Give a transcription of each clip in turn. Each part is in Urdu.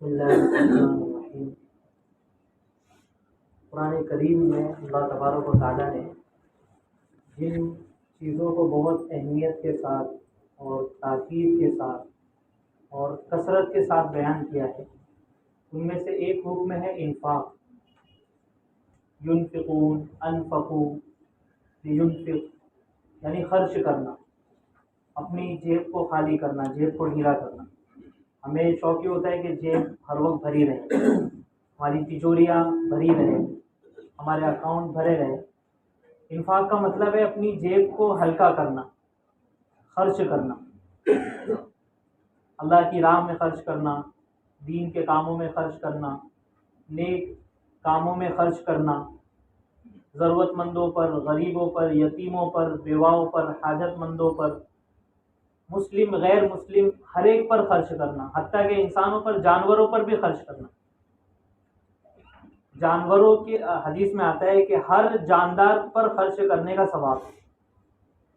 بسم اللہ الرحمن الرحیم۔ قرآن کریم میں اللہ تبارک و تعالیٰ نے جن چیزوں کو بہت اہمیت کے ساتھ اور تاکید کے ساتھ اور کثرت کے ساتھ بیان کیا ہے، ان میں سے ایک حکم ہے انفاق۔ ینفقون، انفقوا، ینفق یعنی خرچ کرنا، اپنی جیب کو خالی کرنا، جیب کو ڈھیلا کرنا۔ ہمیں شوق یہ ہوتا ہے کہ جیب ہر وقت بھری رہے، ہماری تجوریاں بھری رہے، ہمارے اکاؤنٹ بھرے رہے۔ انفاق کا مطلب ہے اپنی جیب کو ہلکا کرنا، خرچ کرنا، اللہ کی راہ میں خرچ کرنا، دین کے کاموں میں خرچ کرنا، نیک کاموں میں خرچ کرنا، ضرورت مندوں پر، غریبوں پر، یتیموں پر، بیواؤں پر، حاجت مندوں پر، مسلم غیر مسلم ہر ایک پر خرچ کرنا، حتیٰ کہ انسانوں پر، جانوروں پر بھی خرچ کرنا۔ جانوروں کی حدیث میں آتا ہے کہ ہر جاندار پر خرچ کرنے کا ثواب ہے۔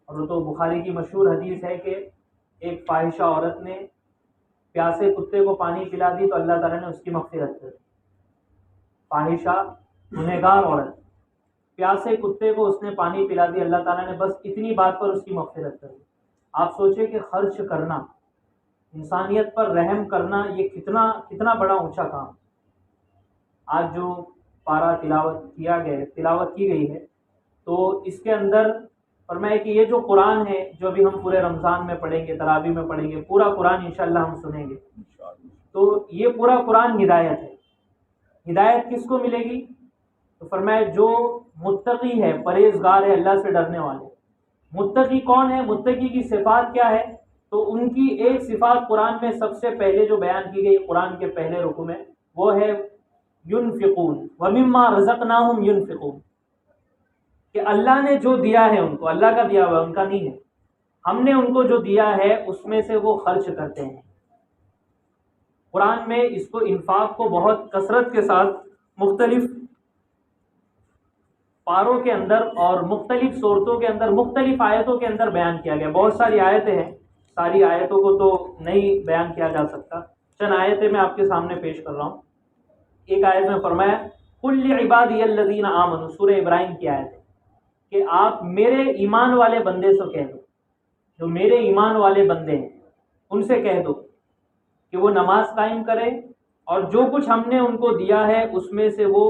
اور وہ تو بخاری کی مشہور حدیث ہے کہ ایک فاحشہ عورت نے پیاسے کتے کو پانی پلا دی تو اللہ تعالیٰ نے اس کی مغفرت کر دی۔ فاحشہ گنہگار عورت، پیاسے کتے کو اس نے پانی پلا دی، اللہ تعالیٰ نے بس اتنی بات پر اس کی مغفرت کر دی۔ آپ سوچیں کہ خرچ کرنا، انسانیت پر رحم کرنا، یہ کتنا بڑا اونچا کام۔ آج جو پارہ تلاوت کی گئی ہے، تو اس کے اندر فرمایا کہ یہ جو قرآن ہے، جو ابھی ہم پورے رمضان میں پڑھیں گے، تراویح میں پڑھیں گے، پورا قرآن انشاءاللہ ہم سنیں گے، تو یہ پورا قرآن ہدایت ہے۔ ہدایت کس کو ملے گی؟ تو فرمایا جو متقی ہے، پرہیزگار ہے، اللہ سے ڈرنے والے۔ متقی کون ہے؟ متقی کی صفات کیا ہے؟ تو ان کی ایک صفات قرآن میں سب سے پہلے جو بیان کی گئی قرآن کے پہلے رکوع میں، وہ ہے ینفقون ومما رزقناہم ینفقون، کہ اللہ نے جو دیا ہے ان کو، اللہ کا دیا ہوا، ان کا نہیں ہے، ہم نے ان کو جو دیا ہے اس میں سے وہ خرچ کرتے ہیں۔ قرآن میں اس کو، انفاق کو بہت کثرت کے ساتھ مختلف پاروں کے اندر اور مختلف صورتوں کے اندر، مختلف آیتوں کے اندر بیان کیا گیا۔ بہت ساری آیتیں ہیں، ساری آیتوں کو تو نہیں بیان کیا جا سکتا، چند آیتیں میں آپ کے سامنے پیش کر رہا ہوں۔ ایک آیت میں فرمایا قل لعبادی الذین آمنوا، سورہ ابراہیم کی آیت ہے کہ آپ میرے ایمان والے بندے سے کہہ دو، جو میرے ایمان والے بندے ہیں ان سے کہہ دو کہ وہ نماز قائم کرے، اور جو کچھ ہم نے ان کو دیا ہے اس میں سے وہ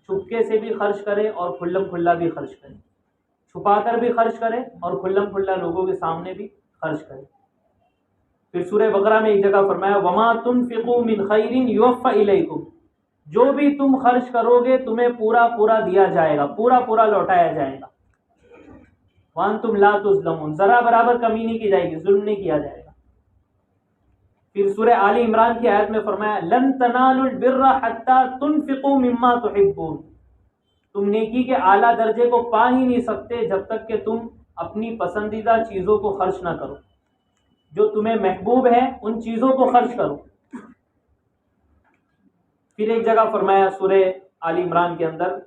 چھپکے سے بھی خرچ کرے اور کھلم کھلا بھی خرچ کرے، چھپا کر بھی خرچ کرے اور کھلم کھلا لوگوں کے سامنے بھی خرچ کرے۔ پھر سورہ بقرہ میں ایک جگہ فرمایا وما تنفقوا من خیر یوفى الیکم، جو بھی تم خرچ کرو گے تمہیں پورا پورا دیا جائے گا، پورا پورا لوٹایا جائے گا۔ وانتم لا تظلمون، ذرا برابر کمی نہیں کی جائے گی، ظلم نہیں کیا جائے گا۔ پھر سورہ آل عمران کی آیت میں فرمایا لن تنالوا البر حتى تنفقوا مما تحبون، تم نیکی کے اعلیٰ درجے کو پا ہی نہیں سکتے جب تک کہ تم اپنی پسندیدہ چیزوں کو خرچ نہ کرو، جو تمہیں محبوب ہے ان چیزوں کو خرچ کرو۔ پھر ایک جگہ فرمایا سورہ آل عمران کے اندر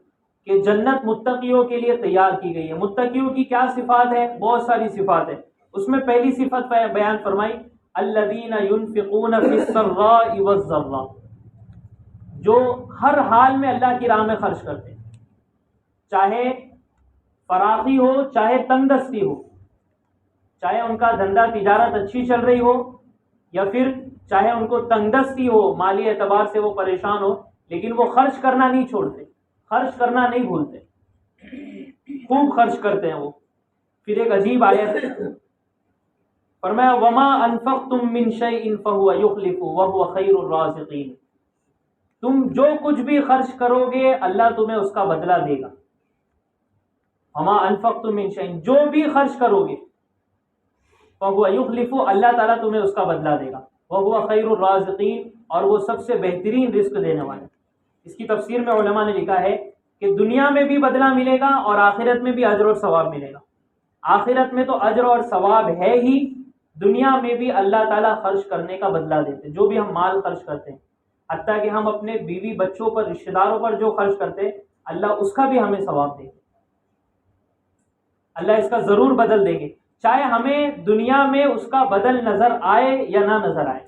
کہ جنت متقیوں کے لیے تیار کی گئی ہے۔ متقیوں کی کیا صفات ہے؟ بہت ساری صفات ہے، اس میں پہلی صفت بیان فرمائی الذین ینفقون فی السراء والضراء، جو ہر حال میں اللہ کی راہ میں خرچ کرتے ہیں، چاہے فراخی ہو چاہے تنگ دستی ہو، چاہے ان کا دھندا تجارت اچھی چل رہی ہو یا پھر چاہے ان کو تنگ دستی ہو، مالی اعتبار سے وہ پریشان ہو، لیکن وہ خرچ کرنا نہیں چھوڑتے، خرچ کرنا نہیں بھولتے، خوب خرچ کرتے ہیں وہ۔ پھر ایک عجیب آیت فرمایا وما انفقتم من شیء فهو یخلفه وهو خیر الرازقین، تم جو کچھ بھی خرچ کرو گے اللہ تمہیں اس کا بدلہ دے گا۔ وما انفقتم من شیء، جو بھی خرچ کرو گے فهو یخلفه، اللہ تعالیٰ تمہیں اس کا بدلہ دے گا۔ وهو خیر الرازقین، اور وہ سب سے بہترین رزق دینے والا۔ اس کی تفسیر میں علماء نے لکھا ہے کہ دنیا میں بھی بدلہ ملے گا اور آخرت میں بھی اجر اور ثواب ملے گا۔ آخرت میں تو اجر اور ثواب ہے ہی، دنیا میں بھی اللہ تعالیٰ خرچ کرنے کا بدلہ دیتے۔ جو بھی ہم مال خرچ کرتے ہیں، حتیٰ کہ ہم اپنے بیوی بچوں پر، رشتہ داروں پر جو خرچ کرتے ہیں، اللہ اس کا بھی ہمیں ثواب دے گا، اللہ اس کا ضرور بدل دیں گے، چاہے ہمیں دنیا میں اس کا بدل نظر آئے یا نہ نظر آئے۔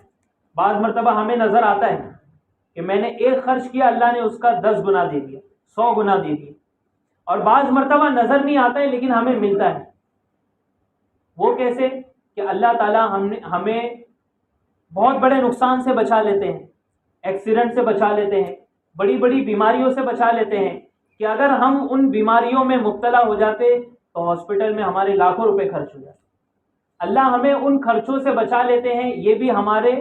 بعض مرتبہ ہمیں نظر آتا ہے کہ میں نے ایک خرچ کیا، اللہ نے اس کا 10 گنا دے دیا، 100 گنا دے دیا. اور بعض مرتبہ نظر نہیں آتا ہے لیکن ہمیں ملتا ہے. وہ کیسے؟ کہ اللہ تعالیٰ ہمیں بہت بڑے نقصان سے بچا لیتے ہیں، ایکسیڈنٹ سے بچا لیتے ہیں، بڑی بڑی بیماریوں سے بچا لیتے ہیں، کہ اگر ہم ان بیماریوں میں مبتلا ہو جاتے تو ہاسپٹل میں ہمارے لاکھوں روپے خرچ ہو جاتے. اللہ ہمیں ان خرچوں سے بچا لیتے ہیں، یہ بھی ہمارے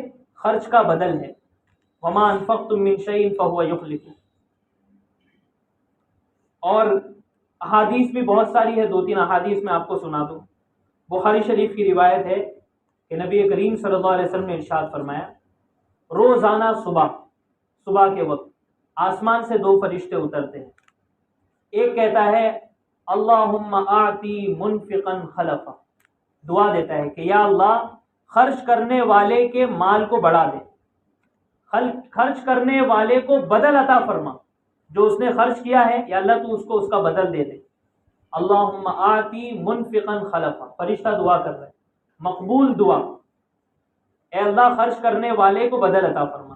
خرچ کا بدل ہے. وما انفقتم من شیء فهو یخلفہ. اور احادیث بھی بہت ساری ہے، 2-3 احادیث میں آپ کو سنا دوں. بخاری شریف کی روایت ہے کہ نبی کریم صلی اللہ علیہ وسلم نے ارشاد فرمایا، روزانہ صبح کے وقت آسمان سے 2 فرشتے اترتے ہیں. ایک کہتا ہے اللہم آتی منفقا خلفا، دعا دیتا ہے کہ یا اللہ خرچ کرنے والے کے مال کو بڑھا دے، خرچ کرنے والے کو بدل عطا فرما، جو اس نے خرچ کیا ہے یا اللہ تو اس کو اس کا بدل دے دے. اللہم آتی منفقا خلفا، فرشتہ دعا کر رہے، مقبول دعا، اے اللہ خرچ کرنے والے کو بدل عطا فرما.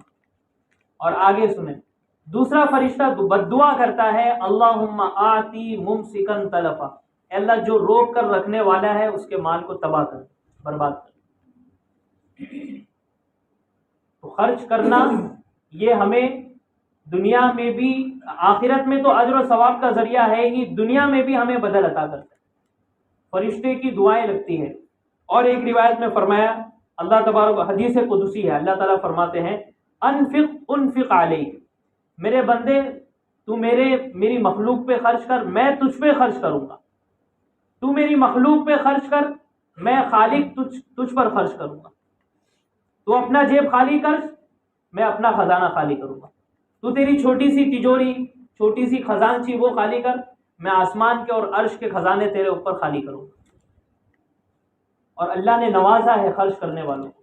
اور آگے سنیں، دوسرا فرشتہ بد دعا کرتا ہے اللہم آتی ممسکا تلفا، اے اللہ جو روک کر رکھنے والا ہے اس کے مال کو تباہ کر، برباد کر. تو خرچ کرنا یہ ہمیں دنیا میں بھی، آخرت میں تو اجر و ثواب کا ذریعہ ہے ہی، دنیا میں بھی ہمیں بدل عطا کرتا ہے. فرشتے کی دعائیں لگتی ہیں. اور ایک روایت میں فرمایا، اللہ تبارک، حدیث قدسی ہے، اللہ تعالیٰ فرماتے ہیں انفق علیک، میرے بندے تو میری مخلوق پہ خرچ کر، میں تجھ پہ خرچ کروں گا. تو میری مخلوق پہ خرچ کر، میں خالق تجھ پر خرچ کروں گا. تو اپنا جیب خالی کر، میں اپنا خزانہ خالی کروں گا. تو تیری چھوٹی سی تجوری، چھوٹی سی خزانچی وہ خالی کر، میں آسمان کے اور عرش کے خزانے تیرے اوپر خالی کروں گا. اور اللہ نے نوازا ہے خرچ کرنے والوں کو.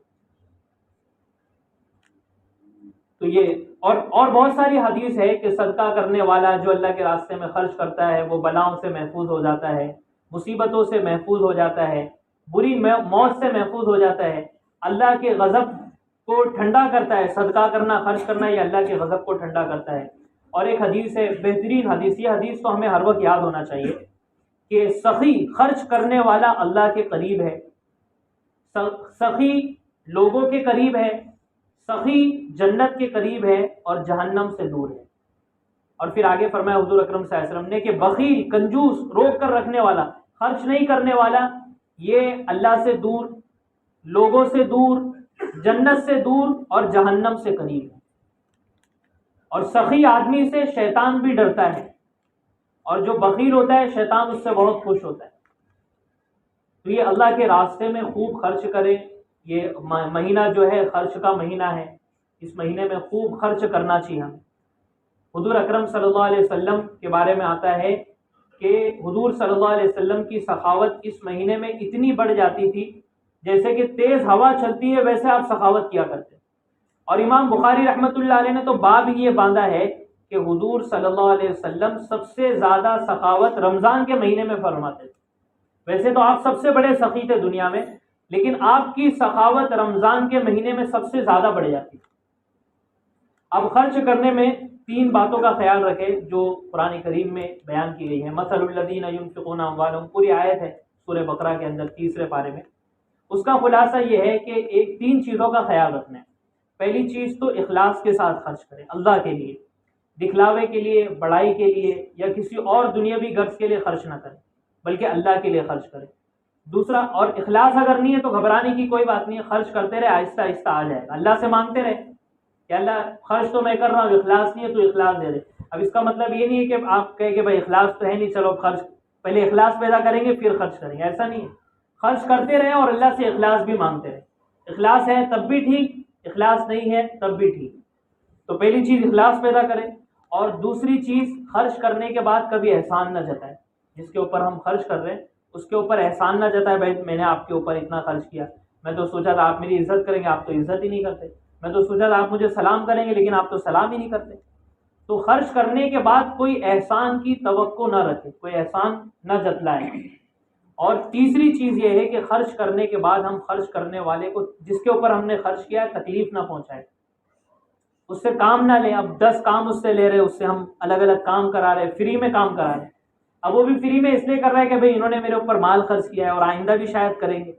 تو یہ اور بہت ساری حدیث ہے کہ صدقہ کرنے والا جو اللہ کے راستے میں خرچ کرتا ہے وہ بلاؤں سے محفوظ ہو جاتا ہے، مصیبتوں سے محفوظ ہو جاتا ہے، بری موت سے محفوظ ہو جاتا ہے، اللہ کے غضب کو ٹھنڈا کرتا ہے. صدقہ کرنا، خرچ کرنا یہ اللہ کے غضب کو ٹھنڈا کرتا ہے. اور ایک حدیث ہے، بہترین حدیث، یہ حدیث تو ہمیں ہر وقت یاد ہونا چاہیے کہ سخی، خرچ کرنے والا اللہ کے قریب ہے، سخی لوگوں کے قریب ہے، سخی جنت کے قریب ہے اور جہنم سے دور ہے. اور پھر آگے فرمایا حضور اکرم صلی اللہ علیہ وسلم نے کہ بخیل، کنجوس، روک کر رکھنے والا، خرچ نہیں کرنے والا، یہ اللہ سے دور، لوگوں سے دور، جنت سے دور اور جہنم سے قریب ہے. اور سخی آدمی سے شیطان بھی ڈرتا ہے، اور جو بخیل ہوتا ہے شیطان اس سے بہت خوش ہوتا ہے. تو یہ اللہ کے راستے میں خوب خرچ کرے. یہ مہینہ جو ہے خرچ کا مہینہ ہے، اس مہینے میں خوب خرچ کرنا چاہیے ہمیں. حضور اکرم صلی اللہ علیہ وسلم کے بارے میں آتا ہے کہ حضور صلی اللہ علیہ وسلم کی سخاوت اس مہینے میں اتنی بڑھ جاتی تھی، جیسے کہ تیز ہوا چلتی ہے ویسے آپ سخاوت کیا کرتے. اور امام بخاری رحمۃ اللہ علیہ نے تو باب ہی یہ باندھا ہے کہ حضور صلی اللہ علیہ وسلم سب سے زیادہ سخاوت رمضان کے مہینے میں فرماتے تھے. ویسے تو آپ سب سے بڑے سخی تھے دنیا میں، لیکن آپ کی سخاوت رمضان کے مہینے میں سب سے زیادہ بڑھ جاتی ہے. اب خرچ کرنے میں 3 باتوں کا خیال رکھے جو قرآن کریم میں بیان کی گئی ہے. مثل الذین ینفقون اموالہم، پوری آیت ہے سورہ بقرہ کے اندر 3 پارے میں. اس کا خلاصہ یہ ہے کہ 3 چیزوں کا خیال رکھنا ہے. پہلی چیز تو اخلاص کے ساتھ خرچ کریں، اللہ کے لیے، دکھلاوے کے لیے، بڑائی کے لیے یا کسی اور دنیاوی غرض کے لیے خرچ نہ کریں، بلکہ اللہ کے لیے خرچ کریں. دوسرا، اور اخلاص اگر نہیں ہے تو گھبرانے کی کوئی بات نہیں ہے، خرچ کرتے رہے، آہستہ آہستہ آ جائے گا. اللہ سے مانگتے رہے کہ اللہ خرچ تو میں کر رہا ہوں، اخلاص نہیں ہے تو اخلاص دے دے. اب اس کا مطلب یہ نہیں ہے کہ آپ کہیں کہ بھائی اخلاص تو ہے نہیں، چلو خرچ، پہلے اخلاص پیدا کریں گے پھر خرچ کریں گے، ایسا نہیں ہے. خرچ کرتے رہیں اور اللہ سے اخلاص بھی مانگتے رہیں. اخلاص ہے تب بھی ٹھیک، اخلاص نہیں ہے تب بھی ٹھیک. تو پہلی چیز اخلاص پیدا کریں. اور دوسری چیز، خرچ کرنے کے بعد کبھی احسان نہ جتائے. جس کے اوپر ہم خرچ کر رہے ہیں اس کے اوپر احسان نہ جتائے، بھائی میں نے آپ کے اوپر اتنا خرچ کیا، میں تو سوچا تھا آپ میری عزت کریں گے، آپ تو عزت ہی نہیں کرتے. میں تو سوچا تھا آپ مجھے سلام کریں گے لیکن آپ تو سلام ہی نہیں کرتے. تو خرچ کرنے کے بعد کوئی احسان کی توقع نہ رکھے، کوئی احسان نہ جتلائے. اور تیسری چیز یہ ہے کہ خرچ کرنے کے بعد ہم خرچ کرنے والے کو، جس کے اوپر ہم نے خرچ کیا ہے، تکلیف نہ پہنچائے. اس سے کام نہ لیں. اب 10 کام اس سے لے رہے, اس سے ہم الگ الگ کام کرا رہے, فری میں کام کرا رہے. اب وہ بھی فری میں اس لیے کر رہا ہے کہ بھئی انہوں نے میرے اوپر مال خرچ کیا ہے اور آئندہ بھی شاید کریں گے,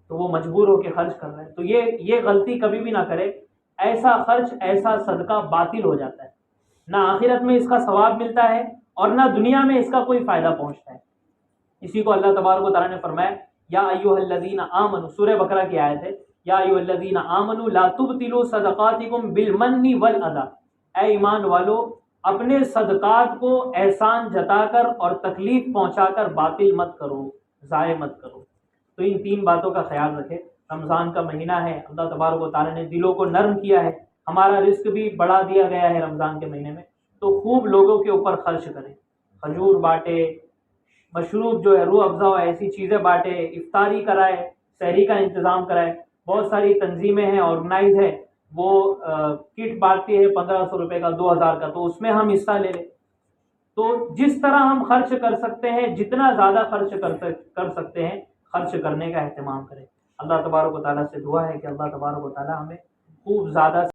تو وہ مجبور ہو کے خرچ کر رہے ہیں. تو یہ غلطی کبھی بھی نہ کرے. ایسا خرچ, ایسا صدقہ باطل ہو جاتا ہے, نہ آخرت میں اس کا ثواب ملتا ہے اور نہ دنیا میں اس کا کوئی فائدہ پہنچتا ہے. اسی کو اللہ تبارک و تعالیٰ نے فرمایا یا ایھا الذین آمنوا, سورہ بقرہ کی آیت ہے, یا ایھا الذین آمنوا لا تبطلوا صدقاتکم بالمن والاذی, اے ایمان والو اپنے صدقات کو احسان جتا کر اور تکلیف پہنچا کر باطل مت کرو, ضائع مت کرو. تو ان 3 باتوں کا خیال رکھیں. رمضان کا مہینہ ہے, اللہ تبارک و تعالیٰ نے دلوں کو نرم کیا ہے, ہمارا رزق بھی بڑھا دیا گیا ہے رمضان کے مہینے میں, تو خوب لوگوں کے اوپر خرچ کریں. کھجور بانٹے, مشروب جو ہے روح افزا ہو ایسی چیزیں بانٹے, افطاری کرائے, سحری کا انتظام کرائے. بہت ساری تنظیمیں ہیں, آرگنائز ہے, وہ کٹ بانٹتی ہے 1500 روپے کا, 2000 کا, تو اس میں ہم حصہ لے لیں. تو جس طرح ہم خرچ کر سکتے ہیں, جتنا زیادہ خرچ کر سکتے ہیں, خرچ کرنے کا اہتمام کریں. اللہ تبارک و تعالیٰ سے دعا ہے کہ اللہ تبارک و تعالیٰ ہمیں خوب زیادہ